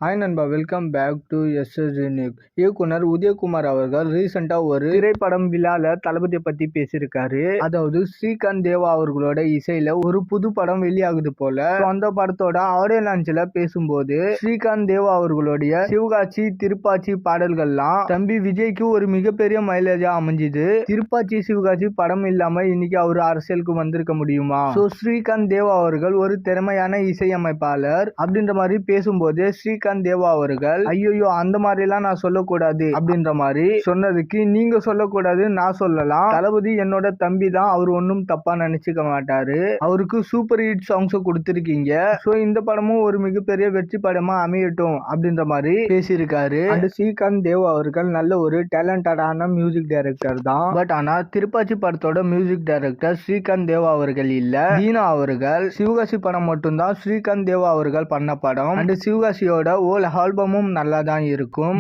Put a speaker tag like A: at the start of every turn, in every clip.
A: Hi நண்பா, welcome back to SS unique. இயக்குனர் உதயகுமார் அவர்கள் ரீசெண்டா ஒரு திரைப்படம் விழால தளபதியை பத்தி பேசியிருக்காரு. அதாவது ஸ்ரீகாந்த் தேவா அவர்களோட இசையில ஒரு புது படம் வெளியாகுது போல. அந்த படத்தோட ஆடியோ லான்ச்ல பேசும்போது ஸ்ரீகாந்த் தேவா அவர்களுடைய சிவகாசி திருப்பாச்சி பாடல்கள்லாம் தம்பி விஜய்க்கு ஒரு மிகப்பெரிய மைலேஜா அமைஞ்சுது. திருப்பாச்சி சிவகாசி படம் இல்லாம இன்னைக்கு அவர் அரசியலுக்கு வந்திருக்க முடியுமா? ஸ்ரீகாந்த் தேவா அவர்கள் ஒரு திறமையான இசையமைப்பாளர் அப்படின்ற மாதிரி பேசும்போது ஸ்ரீகாந்த் தேவா அவர்கள் ஐயோ அந்த மாதிரி எல்லாம் நான் சொல்லக்கூடாது அப்படின்ற மாதிரி சொன்னதுக்கு, நீங்க சொல்லக்கூடாது நான் சொல்லலாம், தளபதி என்னோட தம்பி தான், அவர் ஒன்னும் தப்பா நினைச்சுக்க மாட்டாரு, அவருக்கு சூப்பர் ஹிட் சாங்ஸ் கொடுத்திருக்கீங்க, சோ இந்த படமும் ஒரு மிகப்பெரிய வெற்றி படமா அமையட்டும் அப்படின்ற மாதிரி பேசியிருக்காரு. அண்ட் ஸ்ரீகாந்த் தேவா அவர்கள் நல்ல ஒரு டேலண்டடான மியூசிக் டைரக்டர் தான். பட் ஆனா திருப்பாச்சி படத்தோட மியூசிக் டைரக்டர் ஸ்ரீகாந்த் தேவா அவர்கள் இல்ல, தீனா அவர்கள். சிவகாசி படம் மட்டும்தான் ஸ்ரீகாந்த் தேவா அவர்கள் பண்ண படம். அண்ட் சிவகாசியோட ஓல் ஆல்பமும் நல்லா தான் இருக்கும்.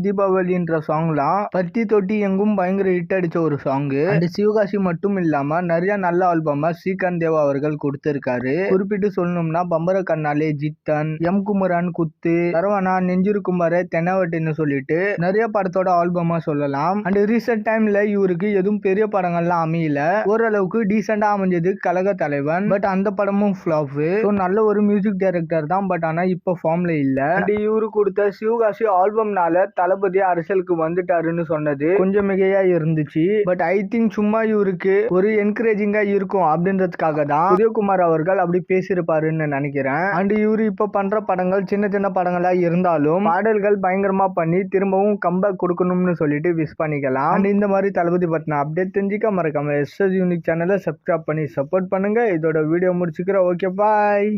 A: தீபாவளின்ற சாங்லாம் பட்டி தொட்டி எங்கும் பயங்கர ஹிட் அடிச்ச ஒரு சாங். அண்ட் சிவகாசி மட்டும் இல்லாம நிறைய நல்ல ஆல்பமா ஸ்ரீகாந்த் தேவா அவர்கள் கொடுத்திருக்காரு. குறிப்பிட்டு சொல்லணும்னா பம்பர கண்ணாலே, ஜித்தன், எம் குமரன், குத்து, சரவணா, நெஞ்சிருக்கும் வரை, தென்னவட்டின்னு சொல்லிட்டு நிறைய படத்தோட ஆல்பமா சொல்லலாம். அண்ட் ரீசெண்ட் டைம்ல இவருக்கு எதுவும் பெரிய படங்கள்லாம் அமையல, ஓரளவுக்கு டீசெண்டா அமைஞ்சது கழக தலைவன். பட் அந்த படமும் ஃபிளாப். நல்ல ஒரு மியூசிக் டைரக்டர் தான், பட் ஆனா இப்ப ஃபார்ம்ல இல்ல. இவரு கொடுத்த சிவகாசி ஆல்பம்னால தளபதி அரசியலுக்கு வந்துட்டாருன்னு சொன்னது கொஞ்சம் மிகையா இருந்துச்சு. பட் ஐ திங்க் சும்மா இவருக்கு ஒரு என்கரேஜிங்கா இருக்கும் அப்படின்றதுக்காக தான் உதயகுமார் அவர்கள் அப்படி பேசியிருப்பாருன்னு நினைக்கிறேன். அண்ட் இவரு இப்ப பண்ற படங்கள் சின்ன சின்ன படங்களா இருந்தாலும் பாடல்கள் பயங்கரமா பண்ணி திரும்பவும் கம்பேக் கொடுக்கணும்னு சொல்லிட்டு விஷ் பண்ணிக்கலாம். அண்ட் இந்த மாதிரி தளபதி பத்தின அப்டேட் தெரிஞ்சுக்க மறக்காம எஸ்எஸ் யூனிக் சேனலை சப்ஸ்கிரைப் பண்ணி சப்போர்ட் பண்ணுங்க. இதோட வீடியோ முடிச்சுக்கிறேன். ஓகே, பாய்.